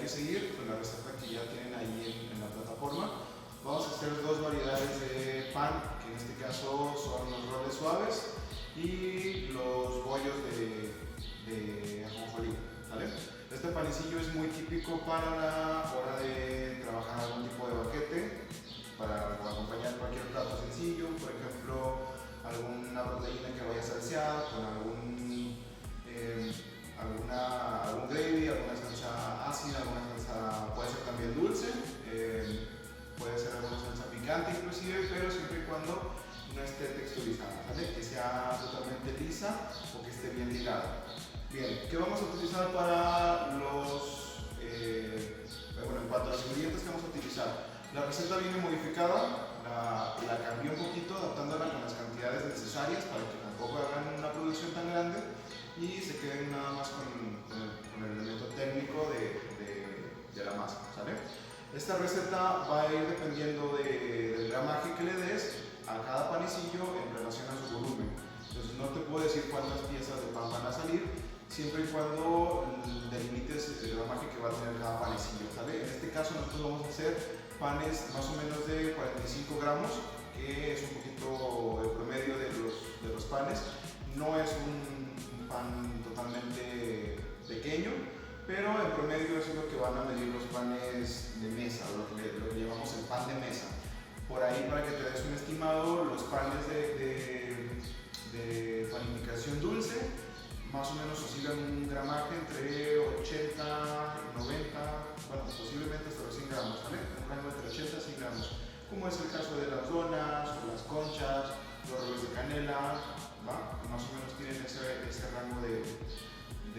que seguir con la receta que ya tienen ahí en la plataforma. Vamos a hacer dos variedades de pan, que en este caso son los roles suaves y los bollos de ajonjolí, ¿vale? Este panecillo es muy típico para la hora de trabajar algún tipo de banquete, para acompañar cualquier plato sencillo, por ejemplo, alguna proteína que vaya salseada con algún gravy, alguna salsa ácida, alguna salsa puede ser también dulce, puede ser alguna salsa picante inclusive, pero siempre y cuando no esté texturizada, ¿vale? Que sea totalmente lisa o que esté bien ligada. Bien, ¿qué vamos a utilizar para en cuanto a los ingredientes que vamos a utilizar? La receta viene modificada, la cambié un poquito adaptándola con las cantidades necesarias para que tampoco hagan una producción tan grande y se queden nada más con el elemento técnico de la masa, ¿sale? Esta receta va a ir dependiendo del gramaje que le des a cada panecillo en relación a su volumen. Entonces no te puedo decir cuántas piezas de pan van a salir, siempre y cuando delimites el gramaje que va a tener cada panecillo, ¿sale? En este caso nosotros vamos a hacer panes más o menos de 45 gramos, que es un poquito el promedio de los panes. No es un pan totalmente pequeño, pero en promedio eso es lo que van a medir los panes de mesa, lo que llamamos el pan de mesa. Por ahí, para que te des un estimado, los panes de panificación dulce más o menos oscilan un gramaje entre 80, 90, bueno, posiblemente hasta los 100 gramos, ¿vale? Un rango entre 80 y 100 gramos, como es el caso de las donas o las conchas, los roles de canela, ¿va? Que más o menos tienen ese rango de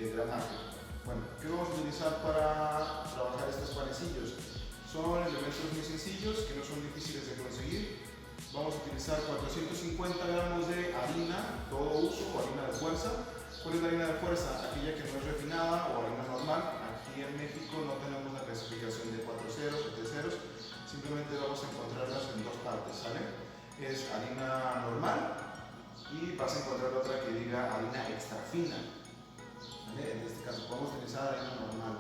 gramaje. Bueno, ¿qué vamos a utilizar para trabajar estos panecillos? Son elementos muy sencillos que no son difíciles de conseguir. Vamos a utilizar 450 gramos de harina, todo uso, o harina de fuerza. ¿Cuál es la harina de fuerza? Aquella que no es refinada o harina normal. Aquí en México no tenemos la clasificación de 4 ceros o 3 ceros, simplemente vamos a encontrarlas en dos partes, ¿sale? Es harina normal y vas a encontrar otra que diga harina extra fina. En este caso podemos utilizar harina normal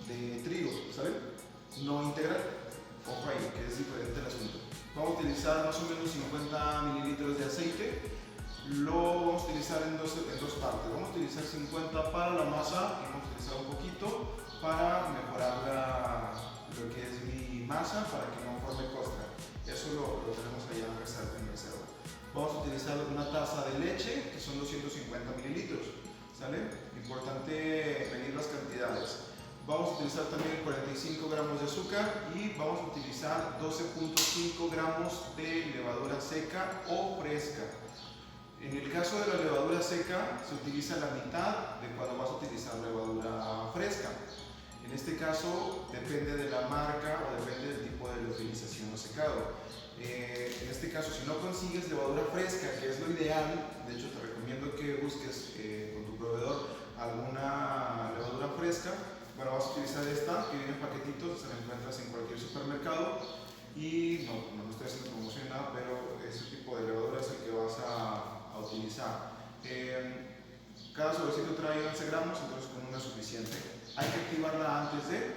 de trigo, ¿sale? No integral, ojo ahí, que es diferente el asunto. Vamos a utilizar más o menos 50 mililitros de aceite. Lo vamos a utilizar en dos partes. Vamos a utilizar 50 para la masa y vamos a utilizar un poquito para mejorar lo que es mi masa, para que no forme costra. Eso lo tenemos allá en reserva. Vamos a utilizar una taza de leche, que son 250 mililitros. ¿Sale? Importante medir las cantidades. Vamos a utilizar también 45 gramos de azúcar y vamos a utilizar 12.5 gramos de levadura seca o fresca. En el caso de la levadura seca se utiliza la mitad de cuando vas a utilizar levadura fresca. En este caso depende de la marca o depende del tipo de utilización o secado. En este caso, si no consigues levadura fresca, que es lo ideal, de hecho te recomiendo que busques con tu proveedor alguna levadura fresca. Bueno, vas a utilizar esta que viene en paquetitos, se la encuentras en cualquier supermercado y no estoy haciendo promoción nada, pero ese tipo de levadura es el que vas a utilizar. Cada sobrecito trae 11 gramos, entonces con una es suficiente. Hay que activarla antes de.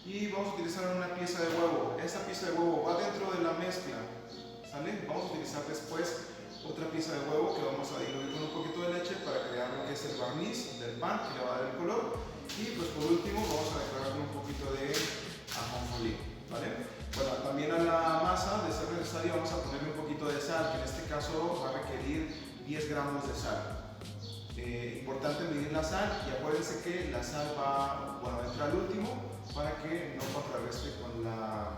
Y vamos a utilizar una pieza de huevo. Esa pieza de huevo va dentro de la mezcla, ¿sale? Vamos a utilizar después otra pieza de huevo que vamos a diluir con un poquito de leche para crear lo que es el barniz del pan, que le va a dar el color. Y pues por último vamos a decorar con un poquito de ajonjolí, ¿vale? Bueno, también a la masa, de ser necesario, vamos a ponerle un poquito de sal, que en este caso va a requerir 10 gramos de sal. Importante medir la sal y acuérdense que la sal va a entrar al último para que no contrarreste con la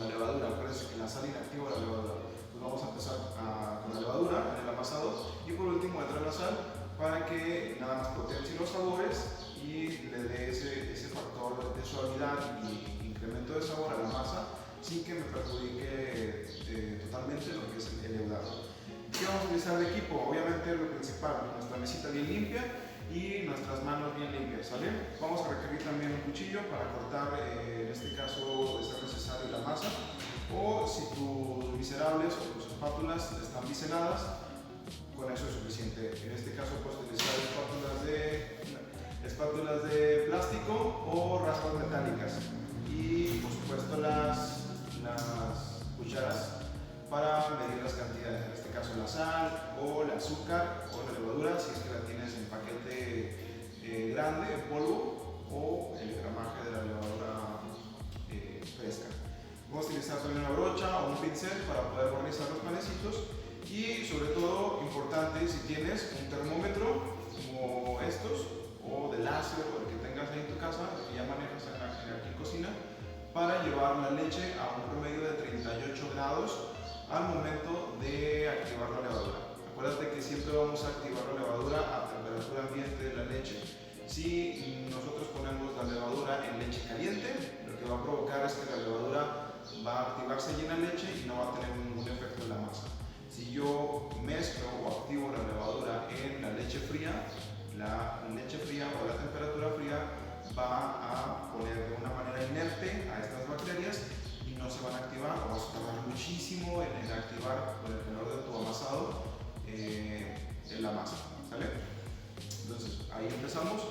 levadura. Acuérdense que la sal inactiva la levadura. Pues vamos a empezar con la levadura en el amasado y por último entra la sal para que nada más potencie los sabores y le dé ese factor de suavidad y incremento de sabor a la masa sin que me perjudique totalmente lo que es el leudado. ¿Qué vamos a utilizar de equipo? Obviamente lo principal, nuestra mesita bien limpia y nuestras manos bien limpias, ¿sale? Vamos a requerir también un cuchillo para cortar, en este caso, de ser necesario la masa, o si tus miserables o tus espátulas están biseladas, con eso es suficiente. En este caso puedes utilizar espátulas de plástico plástico o raspas metálicas. Y por supuesto las cucharas para medir las cantidades, en este caso la sal o el azúcar o la levadura, si es que la tienes en paquete grande, en polvo, o el gramaje de la levadura fresca. Vamos a utilizar también una brocha o un pincel para poder organizar los panecitos. Y sobre todo, importante, si tienes un termómetro como estos, o de láser, o el que tengas ahí en tu casa, el que ya manejas aquí en cocina, para llevar la leche a un promedio de 38 grados al momento de activar la levadura. Acuérdate que siempre vamos a activar la levadura a temperatura ambiente de la leche. Si nosotros ponemos la levadura en leche caliente, lo que va a provocar es que la levadura va a activarse llena de leche y no va a tener ningún efecto en la masa. Si yo mezclo o activo la levadura en la leche fría o la temperatura fría va a poner de una manera inerte a estas bacterias y no se van a activar, o vas a tardar muchísimo en activar con el tenor de tu amasado en la masa, ¿sale? Entonces ahí empezamos.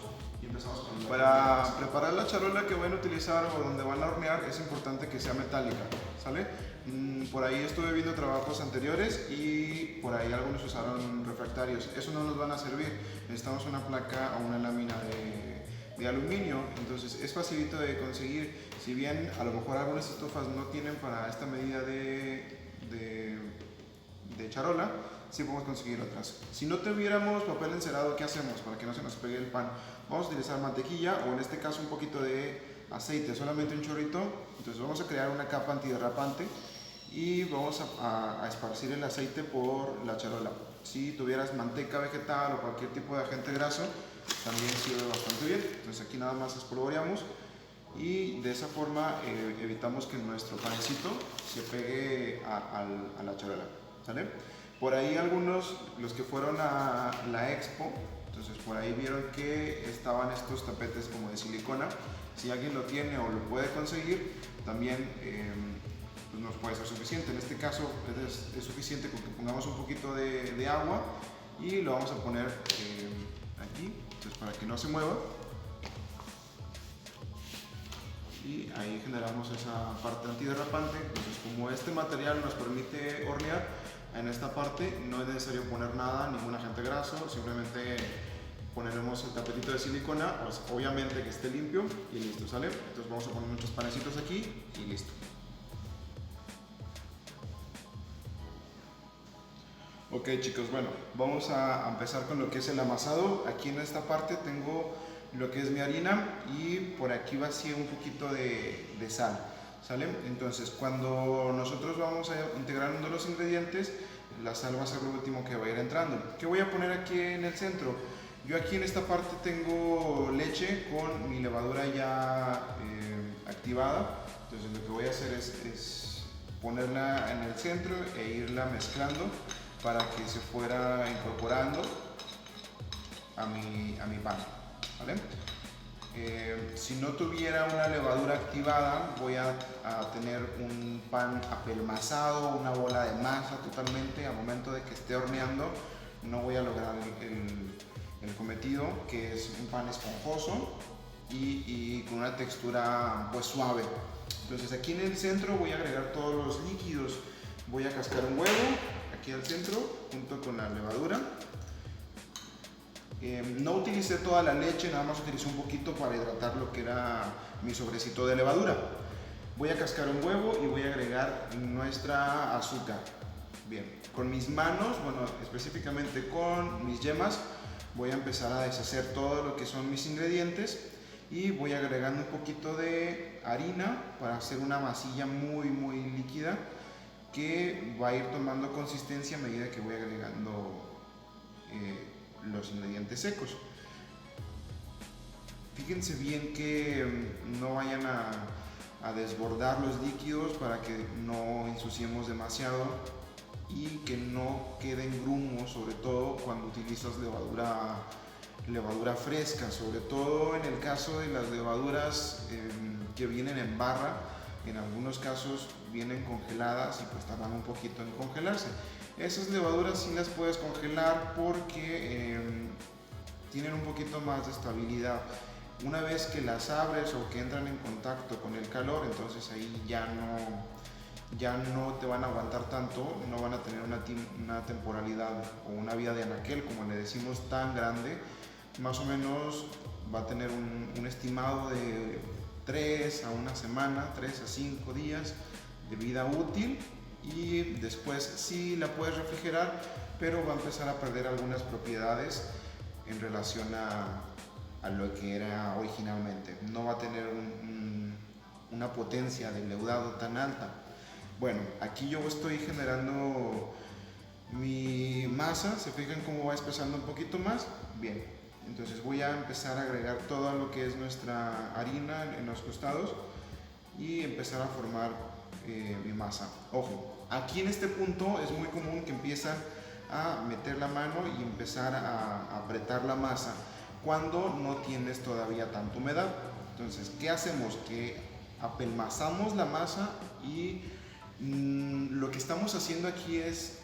Para preparar la charola que van a utilizar o donde van a hornear es importante que sea metálica, ¿sale? Por ahí estuve viendo trabajos anteriores y por ahí algunos usaron refractarios. Eso no nos van a servir. Necesitamos una placa o una lámina de aluminio, entonces es facilito de conseguir. Si bien a lo mejor algunas estufas no tienen para esta medida de charola, sí podemos conseguir otras. Si no tuviéramos papel encerado, ¿qué hacemos para que no se nos pegue el pan? Vamos a utilizar mantequilla o en este caso un poquito de aceite, solamente un chorrito. Entonces vamos a crear una capa antiderrapante y vamos a esparcir el aceite por la charola. Si tuvieras manteca vegetal o cualquier tipo de agente graso, también sirve bastante bien. Entonces aquí nada más espolvoreamos y de esa forma evitamos que nuestro panecito se pegue a la charola, ¿sale? Por ahí algunos, los que fueron a la expo, entonces por ahí vieron que estaban estos tapetes como de silicona. Si alguien lo tiene o lo puede conseguir, también pues nos puede ser suficiente. En este caso es suficiente con que pongamos un poquito de agua y lo vamos a poner aquí, entonces para que no se mueva. Y ahí generamos esa parte antiderrapante. Entonces, como este material nos permite hornear, en esta parte no es necesario poner nada, ningún agente graso, simplemente ponemos el tapetito de silicona, pues obviamente que esté limpio y listo, ¿sale? Entonces vamos a poner muchos panecitos aquí y listo. Ok chicos, bueno, vamos a empezar con lo que es el amasado. Aquí en esta parte tengo lo que es mi harina y por aquí vacié un poquito de sal, ¿sale? Entonces cuando nosotros vamos a integrando los ingredientes, la sal va a ser lo último que va a ir entrando. ¿Qué voy a poner aquí en el centro? Yo aquí en esta parte tengo leche con mi levadura ya activada. Entonces lo que voy a hacer es ponerla en el centro e irla mezclando para que se fuera incorporando a mi pan, ¿vale? Si no tuviera una levadura activada, voy a tener un pan apelmazado, una bola de masa totalmente. Al momento de que esté horneando, no voy a lograr el cometido, que es un pan esponjoso y con una textura pues suave. Entonces aquí en el centro voy a agregar todos los líquidos. Voy a cascar un huevo aquí al centro junto con la levadura. No utilicé toda la leche, nada más utilicé un poquito para hidratar lo que era mi sobrecito de levadura. Voy a cascar un huevo y voy a agregar nuestra azúcar. Bien, con mis manos, bueno, específicamente con mis yemas, voy a empezar a deshacer todo lo que son mis ingredientes y voy agregando un poquito de harina para hacer una masilla muy líquida que va a ir tomando consistencia a medida que voy agregando los ingredientes secos. Fíjense bien que no vayan a desbordar los líquidos para que no ensuciemos demasiado y que no queden grumos, sobre todo cuando utilizas levadura fresca, sobre todo en el caso de las levaduras que vienen en barra. En algunos casos vienen congeladas y pues tardan un poquito en congelarse. Esas levaduras sí las puedes congelar porque tienen un poquito más de estabilidad. Una vez que las abres o que entran en contacto con el calor, entonces ahí ya no te van a aguantar tanto, no van a tener una temporalidad o una vida de anaquel, como le decimos, tan grande. Más o menos va a tener un estimado de 3 a 1 semana, 3 a 5 días de vida útil, y después sí la puedes refrigerar, pero va a empezar a perder algunas propiedades en relación a lo que era originalmente. No va a tener una potencia de leudado tan alta. Bueno, aquí yo estoy generando mi masa. ¿Se fijan cómo va espesando un poquito más? Bien, entonces voy a empezar a agregar todo lo que es nuestra harina en los costados y empezar a formar mi masa. Ojo, aquí en este punto es muy común que empiezan a meter la mano y empezar a apretar la masa cuando no tienes todavía tanta humedad. Entonces, ¿qué hacemos? Que apelmazamos la masa y lo que estamos haciendo aquí es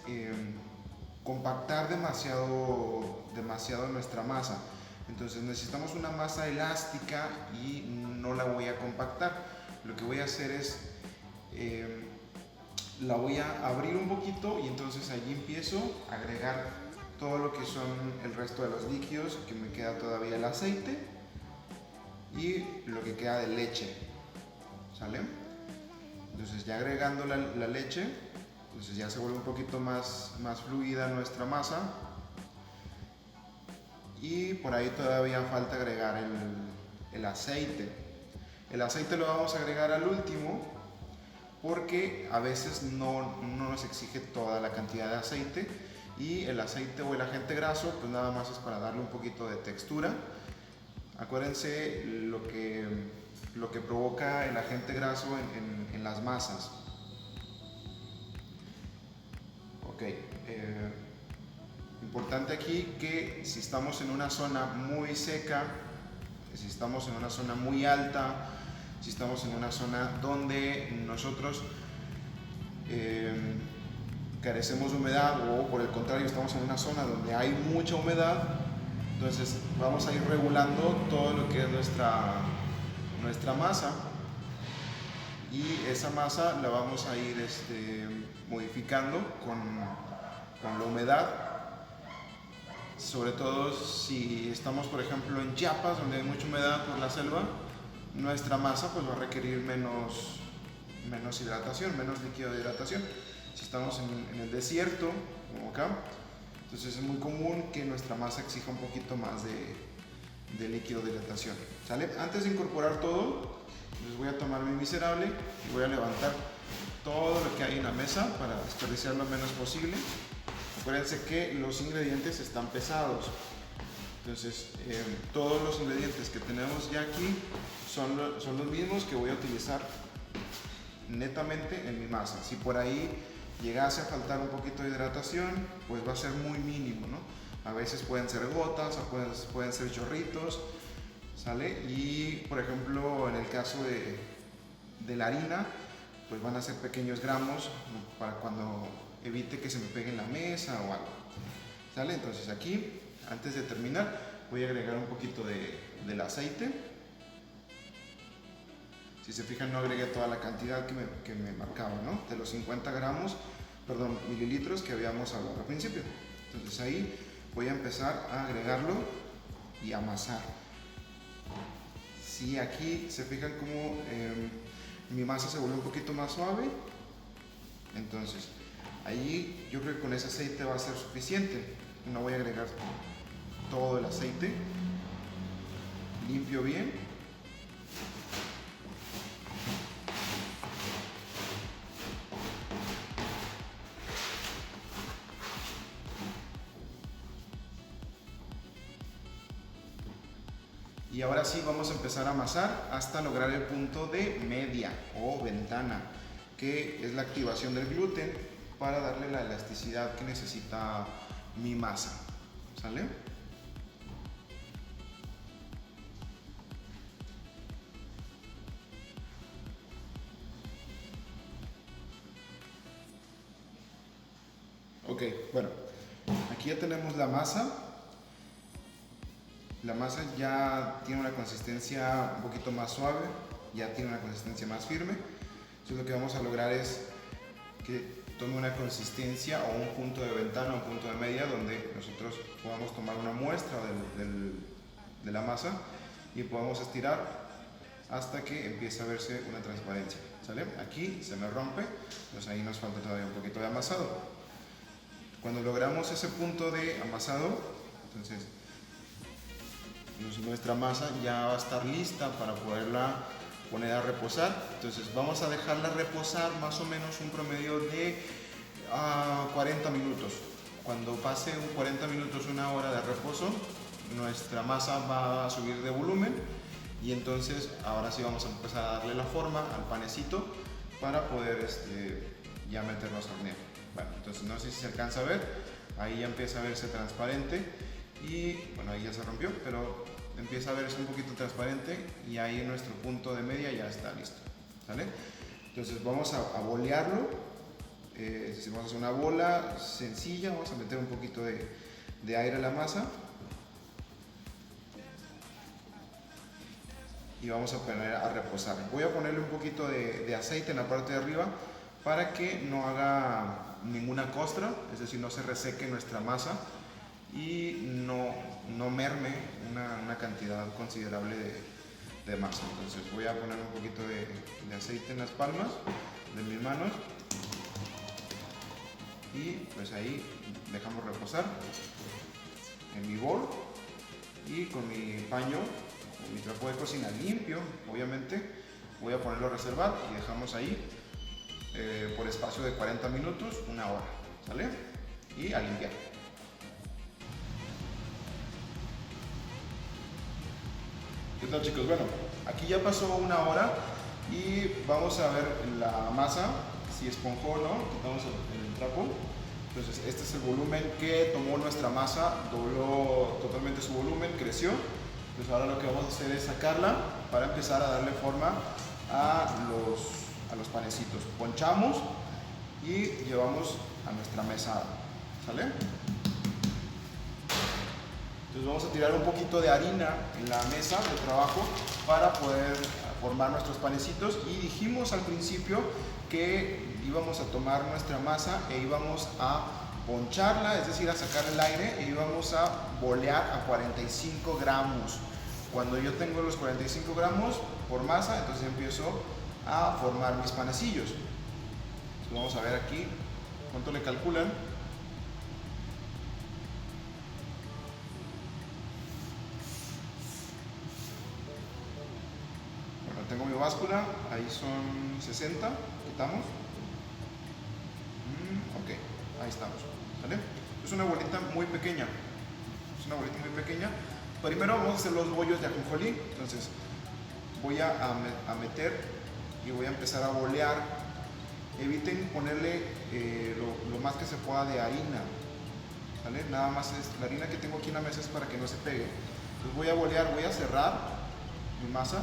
compactar demasiado nuestra masa. Entonces necesitamos una masa elástica y no la voy a compactar. Lo que voy a hacer es la voy a abrir un poquito y entonces allí empiezo a agregar todo lo que son el resto de los líquidos, que me queda todavía el aceite y lo que queda de leche, ¿sale? Entonces ya agregando la leche, entonces ya se vuelve un poquito más fluida nuestra masa, y por ahí todavía falta agregar el aceite. El aceite lo vamos a agregar al último porque a veces no nos exige toda la cantidad de aceite, y el aceite o el agente graso pues nada más es para darle un poquito de textura. Acuérdense lo que provoca el agente graso en las masas. Ok, importante aquí que si estamos en una zona muy seca, si estamos en una zona muy alta, si estamos en una zona donde nosotros carecemos de humedad, o por el contrario estamos en una zona donde hay mucha humedad, entonces vamos a ir regulando todo lo que es nuestra masa, y esa masa la vamos a ir modificando con la humedad. Sobre todo si estamos, por ejemplo, en Chiapas, donde hay mucha humedad por la selva, nuestra masa pues va a requerir menos hidratación, menos líquido de hidratación. Si estamos en el desierto, como acá, entonces es muy común que nuestra masa exija un poquito más de líquido de hidratación, ¿sale? Antes de incorporar todo, les voy a tomar mi miserable y voy a levantar todo lo que hay en la mesa para desperdiciar lo menos posible. Acuérdense que los ingredientes están pesados, entonces todos los ingredientes que tenemos ya aquí son los mismos que voy a utilizar netamente en mi masa. Si por ahí llegase a faltar un poquito de hidratación, pues va a ser muy mínimo, ¿no? A veces pueden ser gotas, o pueden ser chorritos, ¿sale? Y por ejemplo, en el caso de la harina, pues van a ser pequeños gramos, ¿no? Para cuando evite que se me pegue en la mesa o algo, ¿sale? Entonces aquí, antes de terminar, voy a agregar un poquito del aceite. Si se fijan, no agregué toda la cantidad que me marcaba, ¿no? De los 50 mililitros que habíamos hablado al principio. Entonces ahí voy a empezar a agregarlo y amasar. Si aquí se fijan como mi masa se vuelve un poquito más suave, entonces ahí yo creo que con ese aceite va a ser suficiente. No voy a agregar todo el aceite. Limpio bien. Y ahora sí vamos a empezar a amasar hasta lograr el punto de media o ventana, que es la activación del gluten para darle la elasticidad que necesita mi masa, ¿sale? Ok, bueno, aquí ya tenemos la masa. la masa ya tiene una consistencia un poquito más suave, ya tiene una consistencia más firme. Entonces lo que vamos a lograr es que tome una consistencia o un punto de ventana, un punto de media donde nosotros podamos tomar una muestra de la masa y podamos estirar hasta que empiece a verse una transparencia, ¿sale? Aquí se me rompe, pues ahí nos falta todavía un poquito de amasado. Cuando logramos ese punto de amasado, entonces nuestra masa ya va a estar lista para poderla poner a reposar. Entonces vamos a dejarla reposar más o menos un promedio de 40 minutos. Cuando pase 40 minutos, una hora de reposo, nuestra masa va a subir de volumen y entonces ahora sí vamos a empezar a darle la forma al panecito para poder ya meterlos a hornear. Bueno, entonces no sé si se alcanza a ver, ahí ya empieza a verse transparente y bueno, ahí ya se rompió, pero empieza a verse un poquito transparente y ahí nuestro punto de media ya está listo, ¿vale? Entonces vamos a bolearlo. Si vamos a hacer una bola sencilla, vamos a meter un poquito de aire a la masa y vamos a poner a reposar. Voy a ponerle un poquito de aceite en la parte de arriba para que no haga ninguna costra, es decir, no se reseque nuestra masa y no merme una cantidad considerable de masa. Entonces voy a poner un poquito de aceite en las palmas de mis manos y pues ahí dejamos reposar en mi bol y con mi paño, con mi trapo de cocina limpio, obviamente, voy a ponerlo a reservar y dejamos ahí por espacio de 40 minutos, una hora, ¿sale? Y a limpiar. ¿Qué tal, chicos? Bueno, aquí ya pasó una hora y vamos a ver la masa, si esponjó o no. Quitamos el trapo. Entonces este es el volumen que tomó nuestra masa, dobló totalmente su volumen, creció. Entonces ahora lo que vamos a hacer es sacarla para empezar a darle forma a los panecitos. Ponchamos y llevamos a nuestra mesa, ¿sale? Entonces vamos a tirar un poquito de harina en la mesa de trabajo para poder formar nuestros panecitos y dijimos al principio que íbamos a tomar nuestra masa e íbamos a poncharla, es decir, a sacar el aire e íbamos a bolear a 45 gramos. Cuando yo tengo los 45 gramos por masa, entonces empiezo a formar mis panecillos. Entonces vamos a ver aquí cuánto le calculan. Tengo mi báscula, ahí son 60, quitamos. Ok, ahí estamos, ¿vale? Es una bolita muy pequeña, Primero vamos a hacer los bollos de ajonjolí, entonces voy a meter y voy a empezar a bolear. Eviten ponerle lo más que se pueda de harina, ¿vale? Nada más la harina que tengo aquí en la mesa es para que no se pegue. Entonces voy a bolear, voy a cerrar mi masa.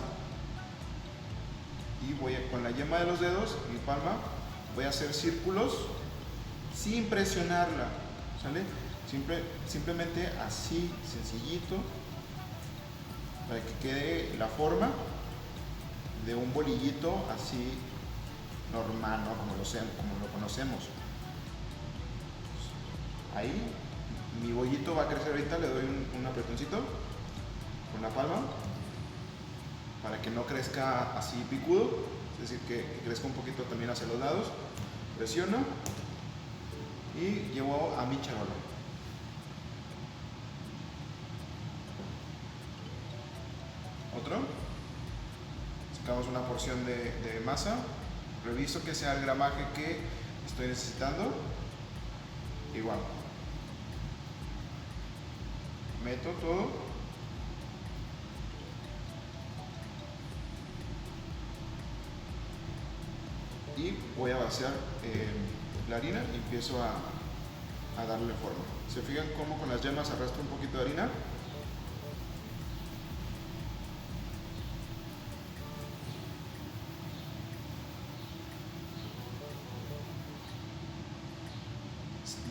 Y con la yema de los dedos, mi palma, voy a hacer círculos sin presionarla, ¿sale? Simplemente así, sencillito, para que quede la forma de un bolillito así normal, ¿no? Como lo conocemos. Ahí, mi bollito va a crecer ahorita, le doy un apretoncito con la palma, para que no crezca así picudo, es decir, que crezca un poquito también hacia los lados. Presiono y llevo a mi charola. Otro. Sacamos una porción de masa. Reviso que sea el gramaje que estoy necesitando. Igual. Meto todo. Y voy a vaciar la harina y empiezo a darle forma. ¿Se fijan cómo con las yemas arrastro un poquito de harina?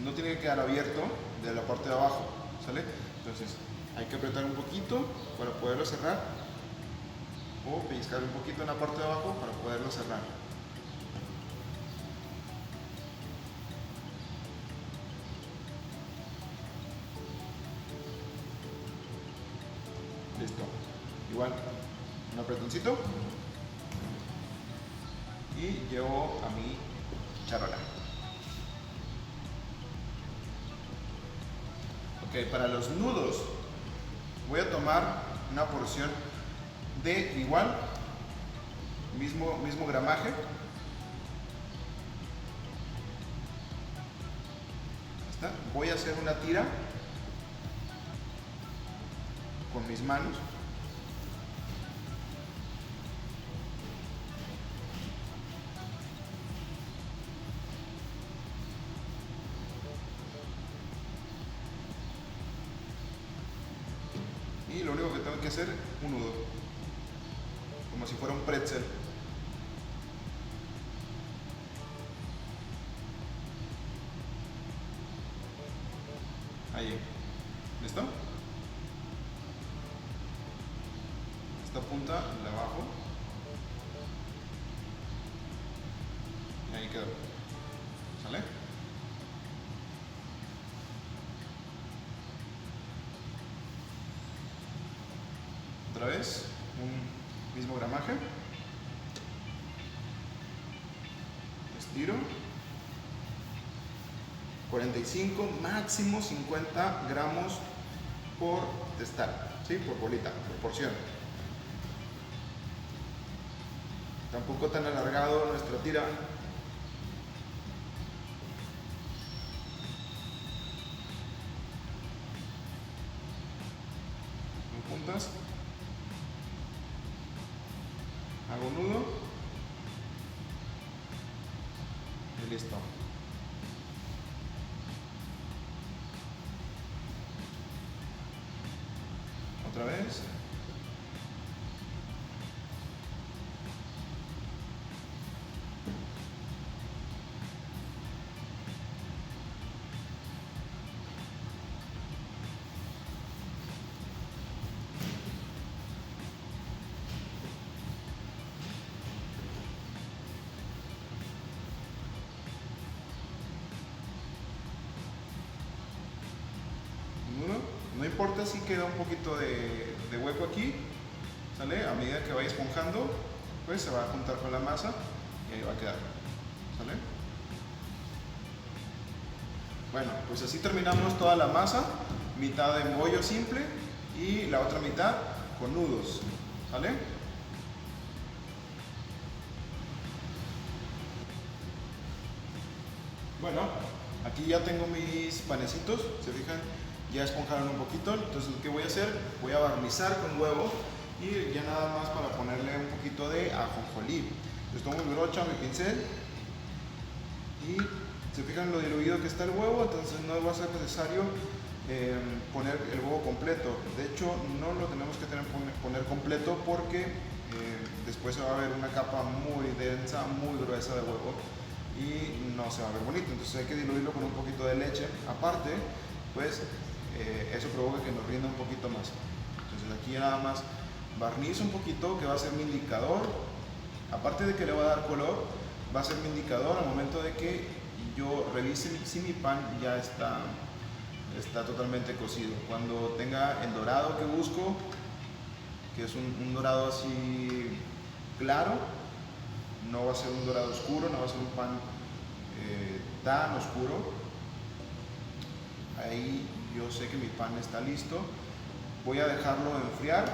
No tiene que quedar abierto de la parte de abajo, ¿sale? Entonces Hay que apretar un poquito para poderlo cerrar o pellizcar un poquito en la parte de abajo para poderlo cerrar. Listo. Igual, un apretoncito y llevo a mi charola. Ok, para los nudos voy a tomar una porción de igual, mismo gramaje. ¿Está? Voy a hacer una tira con mis manos. Y lo único que tengo que hacer es un nudo, como si fuera un pretzel. Ahí. ¿Listo? Esta punta la bajo. Y ahí quedó. ¿Sale? Otra vez, un mismo gramaje. Estiro. 45, máximo 50 gramos por testar, ¿sí? Por bolita, por porción. Tampoco tan alargado nuestra tira. En puntas. Hago nudo. Y listo. Otra vez. No importa si queda un poquito de hueco aquí, ¿sale? A medida que vaya esponjando, pues se va a juntar con la masa y ahí va a quedar, ¿sale? Bueno, pues así terminamos toda la masa, mitad de embollo simple y la otra mitad con nudos, ¿sale? Bueno, aquí ya tengo mis panecitos, ¿se fijan? Ya esponjaron un poquito, entonces lo que voy a hacer, voy a barnizar con huevo y ya nada más para ponerle un poquito de ajonjolí. Entonces tomo mi brocha, mi pincel y se fijan lo diluido que está el huevo, entonces no va a ser necesario poner el huevo completo. De hecho, no lo tenemos que poner completo porque después se va a ver una capa muy densa, muy gruesa de huevo y no se va a ver bonito. Entonces hay que diluirlo con un poquito de leche. Aparte, pues eso provoca que nos rinda un poquito más. Entonces aquí nada más barnizo un poquito, que va a ser mi indicador. Aparte de que le va a dar color, va a ser mi indicador al momento de que yo revise si mi pan ya está totalmente cocido. Cuando tenga el dorado que busco, que es un dorado así claro, no va a ser un dorado oscuro, no va a ser un pan tan oscuro. Ahí yo sé que mi pan está listo. Voy a dejarlo enfriar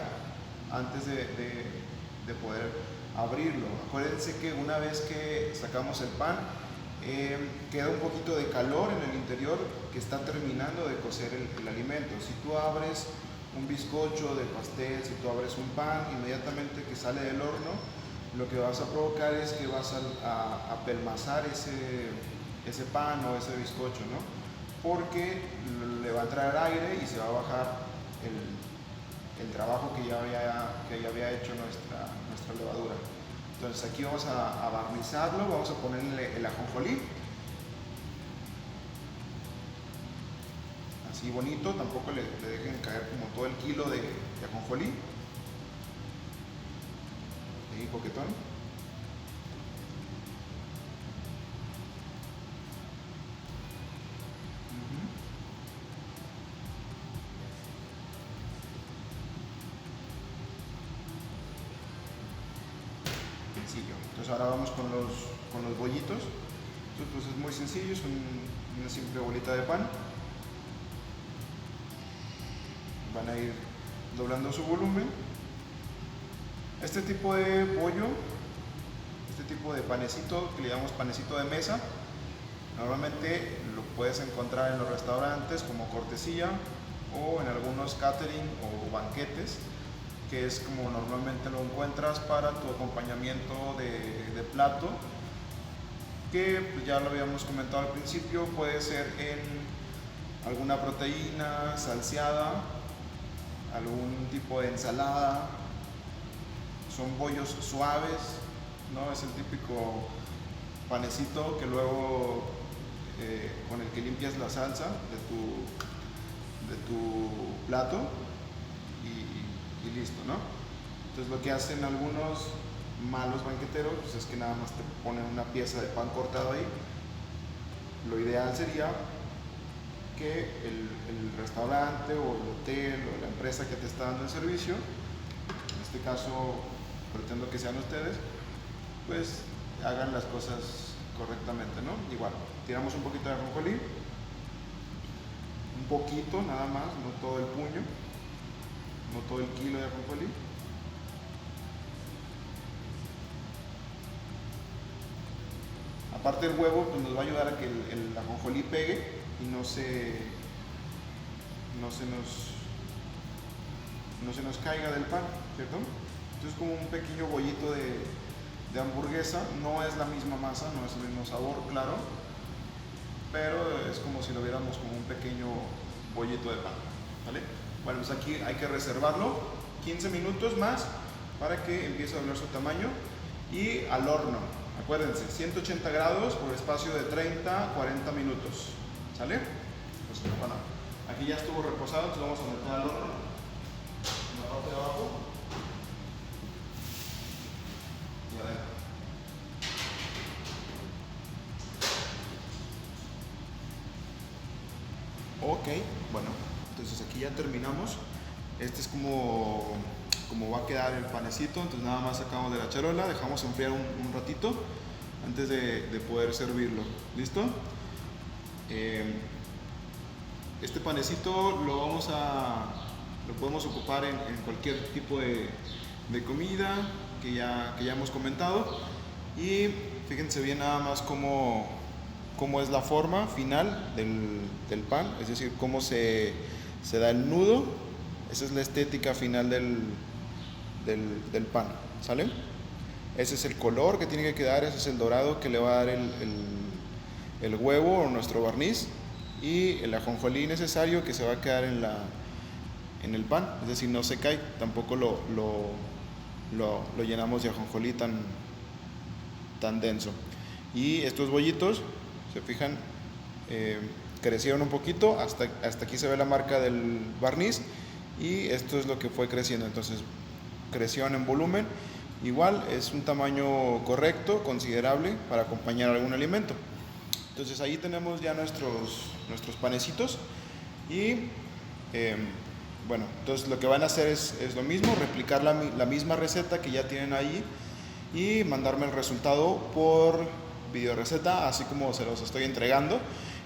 antes de poder abrirlo. Acuérdense que una vez que sacamos el pan, queda un poquito de calor en el interior que está terminando de cocer el alimento. Si tú abres un bizcocho de pastel, si tú abres un pan, inmediatamente que sale del horno, lo que vas a provocar es que vas a apelmazar ese pan o ese bizcocho, ¿no? Porque le va a entrar aire y se va a bajar el trabajo que ya había hecho nuestra levadura. Entonces aquí vamos a barnizarlo, vamos a ponerle el ajonjolí, así. así bonito, tampoco le dejen caer como todo el kilo de ajonjolí. Ahí coquetón. Sencillo. Entonces ahora vamos con los bollitos. Entonces pues es muy sencillo, es una simple bolita de pan. Van a ir doblando su volumen. Este tipo de bollo, este tipo de panecito que le llamamos panecito de mesa, normalmente lo puedes encontrar en los restaurantes como cortesía o en algunos catering o banquetes, que es como normalmente lo encuentras para tu acompañamiento de plato, que pues ya lo habíamos comentado al principio, puede ser en alguna proteína salseada, algún tipo de ensalada. Son bollos suaves, ¿no? Es el típico panecito que luego con el que limpias la salsa de tu plato y listo, ¿no? Entonces lo que hacen algunos malos banqueteros pues es que nada más te ponen una pieza de pan cortado ahí. Lo ideal sería que el restaurante o el hotel o la empresa que te está dando el servicio, en este caso pretendo que sean ustedes, pues hagan las cosas correctamente, ¿no? Igual, tiramos un poquito de ajonjolí, un poquito nada más, no todo el puño, no todo el kilo de ajonjolí. Aparte el huevo pues nos va a ayudar a que el ajonjolí pegue y no se nos caiga del pan, ¿cierto? Entonces como un pequeño bollito de hamburguesa, no es la misma masa, no es el mismo sabor, claro, pero es como si lo viéramos como un pequeño bollito de pan, ¿vale? Bueno, pues aquí hay que reservarlo 15 minutos más para que empiece a doblar su tamaño y al horno, acuérdense, 180 grados por espacio de 30 a 40 minutos, ¿sale? Pues bueno, aquí ya estuvo reposado, entonces vamos a meter al horno en la parte de abajo y adentro. Ok, bueno, entonces aquí ya terminamos. Este es como va a quedar el panecito. Entonces nada más sacamos de la charola, dejamos enfriar un ratito antes de poder servirlo. ¿Listo? Este panecito lo podemos ocupar en cualquier tipo de comida que ya hemos comentado. Y fíjense bien nada más cómo es la forma final del pan, es decir, cómo se da el nudo. Esa es la estética final del pan, ¿sale? Ese es el color que tiene que quedar, ese es el dorado que le va a dar el huevo o nuestro barniz, y el ajonjolí necesario que se va a quedar en el pan, es decir, no se cae, tampoco lo llenamos de ajonjolí tan denso. Y estos bollitos, se fijan, crecieron un poquito, hasta aquí se ve la marca del barniz, y esto es lo que fue creciendo. Entonces crecieron en volumen, igual es un tamaño correcto, considerable para acompañar algún alimento. Entonces ahí tenemos ya nuestros panecitos y bueno, entonces lo que van a hacer es lo mismo, replicar la misma receta que ya tienen ahí y mandarme el resultado por videoreceta, así como se los estoy entregando.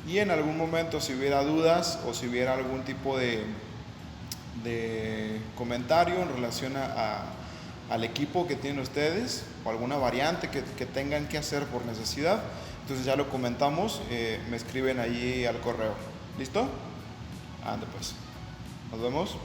Y en algún momento, si hubiera dudas o si hubiera algún tipo de comentario en relación al equipo que tienen ustedes o alguna variante que tengan que hacer por necesidad, entonces ya lo comentamos, me escriben allí al correo. ¿Listo? Ande pues. Nos vemos.